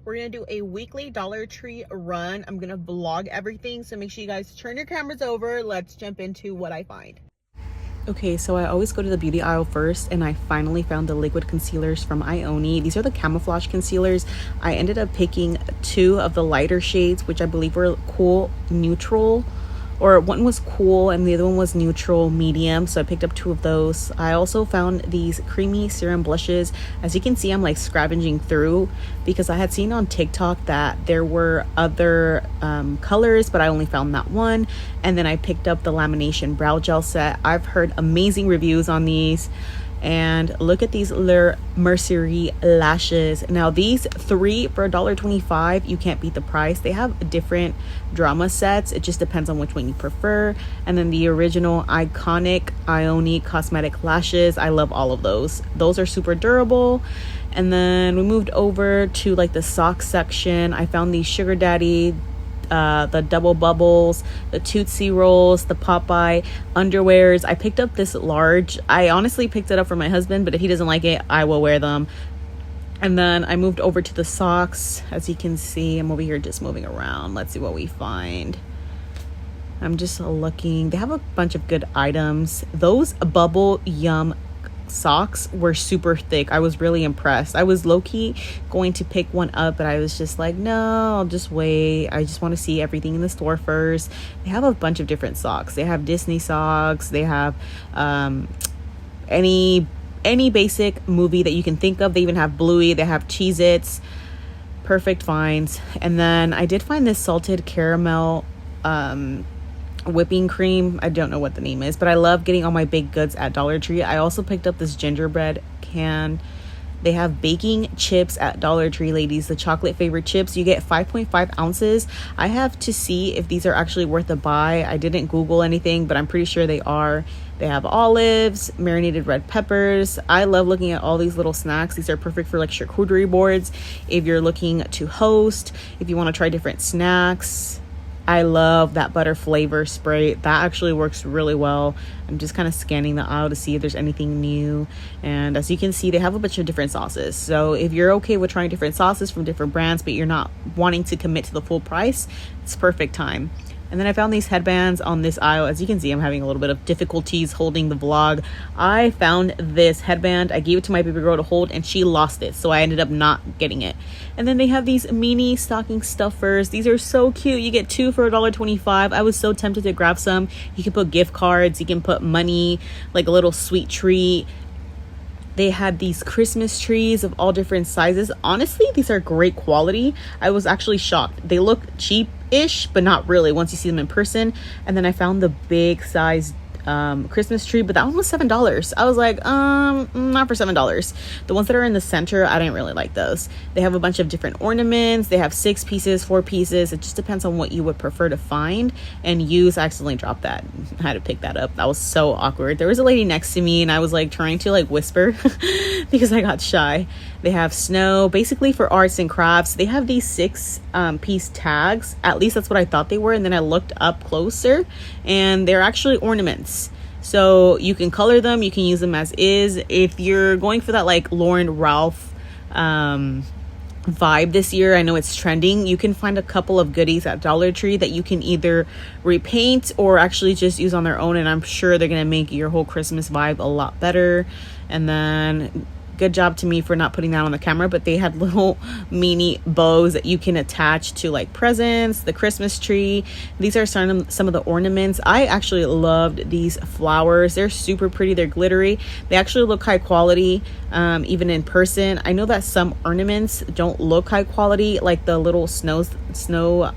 We're gonna do a weekly Dollar Tree run. I'm gonna vlog everything, so make sure you guys turn your cameras over. Let's jump into what I find. Okay, so I always go to the beauty aisle first, and I finally found the liquid concealers from Ioni. These are the camouflage concealers. I ended up picking two of the lighter shades, which I believe were cool neutral, or one was cool and the other one was neutral medium, so I picked up two of those. I also found these creamy serum blushes. As you can see, I'm like scavenging through because I had seen on TikTok that there were other colors, but I only found that one. And then I picked up the lamination brow gel set. I've heard amazing reviews on these. And look at these Le Mercier lashes. Now these three for $1.25, you can't beat the price. They have different drama sets. It just depends on which one you prefer. And then the original iconic Ioni cosmetic lashes, I love all of those. Those are super durable. And then we moved over to like the sock section. I found these Sugar Daddy, the double bubbles, the Tootsie Rolls, the Popeye underwears. I picked up this large. I honestly picked it up for my husband, but if he doesn't like it, I will wear them. And then I moved over to the socks. As you can see, I'm over here just moving around. Let's see what we find. I'm just looking. They have a bunch of good items. Those Bubble Yum socks were super thick. I was really impressed. I was low-key going to pick one up, but I was just like, no, I'll just wait. I just want to see everything in the store first. They have a bunch of different socks. They have Disney socks. They have any basic movie that you can think of. They even have Bluey. They have Cheez-Its. Perfect finds. And then I did find this salted caramel whipping cream. I don't know what the name is, but I love getting all my baked goods at Dollar Tree. I also picked up this gingerbread can. They have baking chips at Dollar Tree, ladies. The chocolate flavored chips. You get 5.5 ounces. I have to see if these are actually worth a buy. I didn't Google anything, but I'm pretty sure they are. They have olives, marinated red peppers. I love looking at all these little snacks. These are perfect for like charcuterie boards. If you're looking to host, if you want to try different snacks. I love that butter flavor spray. That actually works really well. I'm just kind of scanning the aisle to see if there's anything new. And as you can see, they have a bunch of different sauces. So if you're okay with trying different sauces from different brands, but you're not wanting to commit to the full price, it's perfect time. And then I found these headbands on this aisle. As you can see, I'm having a little bit of difficulties holding the vlog. I found this headband. I gave it to my baby girl to hold and she lost it. So I ended up not getting it. And then they have these mini stocking stuffers. These are so cute. You get two for $1.25. I was so tempted to grab some. You can put gift cards. You can put money, like a little sweet treat. They had these Christmas trees of all different sizes. Honestly, these are great quality. I was actually shocked. They look cheap-ish, but not really once you see them in person. And then I found the big size Christmas tree, but that one was $7. I was like, not for $7. The ones that are in the center, I didn't really like those. They have a bunch of different ornaments. They have 6 pieces, 4 pieces. It just depends on what you would prefer to find and use. I accidentally dropped that. I had to pick that up. That was so awkward. There was a lady next to me and I was like trying to like whisper because I got shy. They have snow, basically for arts and crafts. They have these 6 piece tags. At least that's what I thought they were. And then I looked up closer and they're actually ornaments. So you can color them, you can use them as is. If you're going for that like Lauren Ralph vibe this year, I know it's trending, you can find a couple of goodies at Dollar Tree that you can either repaint or actually just use on their own, and I'm sure they're gonna make your whole Christmas vibe a lot better. And then good job to me for not putting that on the camera, but they had little mini bows that you can attach to like presents, the Christmas tree. These are some of the ornaments. I actually loved these flowers. They're super pretty. They're glittery. They actually look high quality, even in person. I know that some ornaments don't look high quality, like the little snow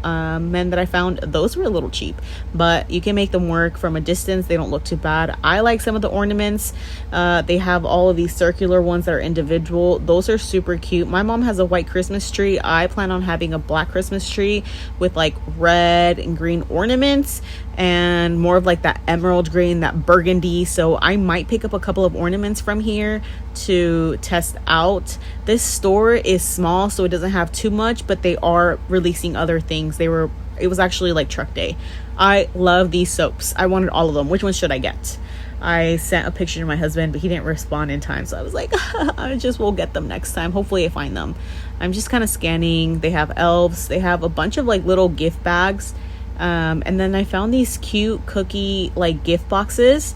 men that I found. Those were a little cheap, but you can make them work from a distance. They don't look too bad. I like some of the ornaments. They have all of these circular ones that are individual. Those are super cute. My mom has a white Christmas tree. I plan on having a black Christmas tree with like red and green ornaments and more of like that emerald green, that burgundy. So I might pick up a couple of ornaments from here to test out. This store is small, so it doesn't have too much, but they are releasing other things. It was actually like truck day. I love these soaps. I wanted all of them. Which one should I get? I sent a picture to my husband, but he didn't respond in time, so I was like, I just will get them next time. Hopefully I find them. I'm just kind of scanning. They have elves, they have a bunch of like little gift bags, and then I found these cute cookie like gift boxes.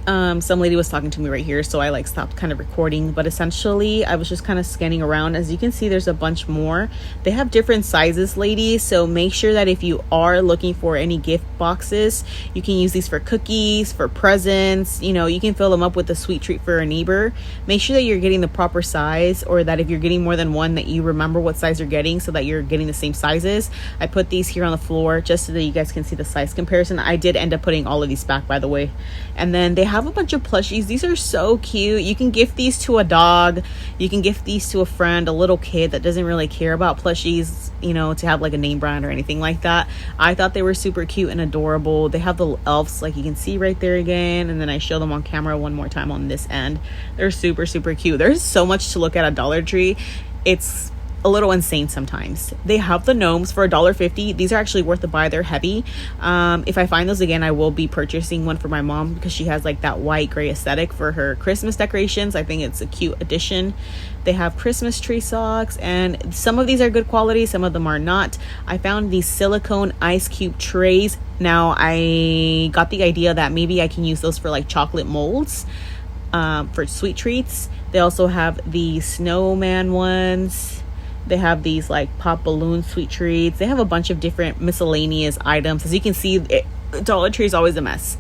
Some lady was talking to me right here, so I like stopped kind of recording, but essentially I was just kind of scanning around. As you can see, there's a bunch more. They have different sizes, ladies, so make sure that if you are looking for any gift boxes, you can use these for cookies, for presents. You know, you can fill them up with a sweet treat for a neighbor. Make sure that you're getting the proper size, or that if you're getting more than one, that you remember what size you're getting so that you're getting the same sizes. I put these here on the floor just so that you guys can see the size comparison. I did end up putting all of these back, by the way. And then they have a bunch of plushies. These are so cute. You can gift these to a dog, you can gift these to a friend, a little kid that doesn't really care about plushies, you know, to have like a name brand or anything like that. I thought they were super cute and adorable. They have the elves, like you can see right there again, and then I show them on camera one more time on this end. They're super cute. There's so much to look at Dollar Tree. It's a little insane sometimes. They have the gnomes for $1.50. These are actually worth the buy. They're heavy. If I find those again, I will be purchasing one for my mom because she has like that white gray aesthetic for her Christmas decorations. I think it's a cute addition. They have Christmas tree socks, and some of these are good quality, some of them are not. I found these silicone ice cube trays. Now I got the idea that maybe I can use those for like chocolate molds, for sweet treats. They also have the snowman ones. They have these like pop balloon sweet treats. They have a bunch of different miscellaneous items. As you can see, Dollar Tree is always a mess.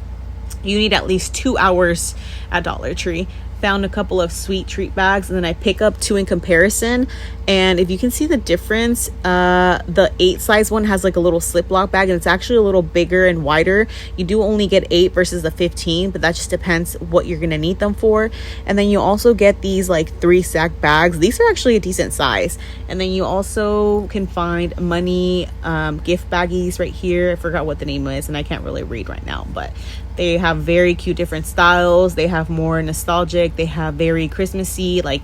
You need at least 2 hours at Dollar Tree. Found a couple of sweet treat bags, and then I pick up 2 in comparison. And if you can see the difference, the 8 size one has like a little Ziploc bag, and it's actually a little bigger and wider. You do only get 8 versus the 15, but that just depends what you're gonna need them for. And then you also get these like 3 sack bags. These are actually a decent size. And then you also can find money gift baggies right here. I forgot what the name is, and I can't really read right now, but they have very cute different styles. They have more nostalgic, they have very Christmassy, like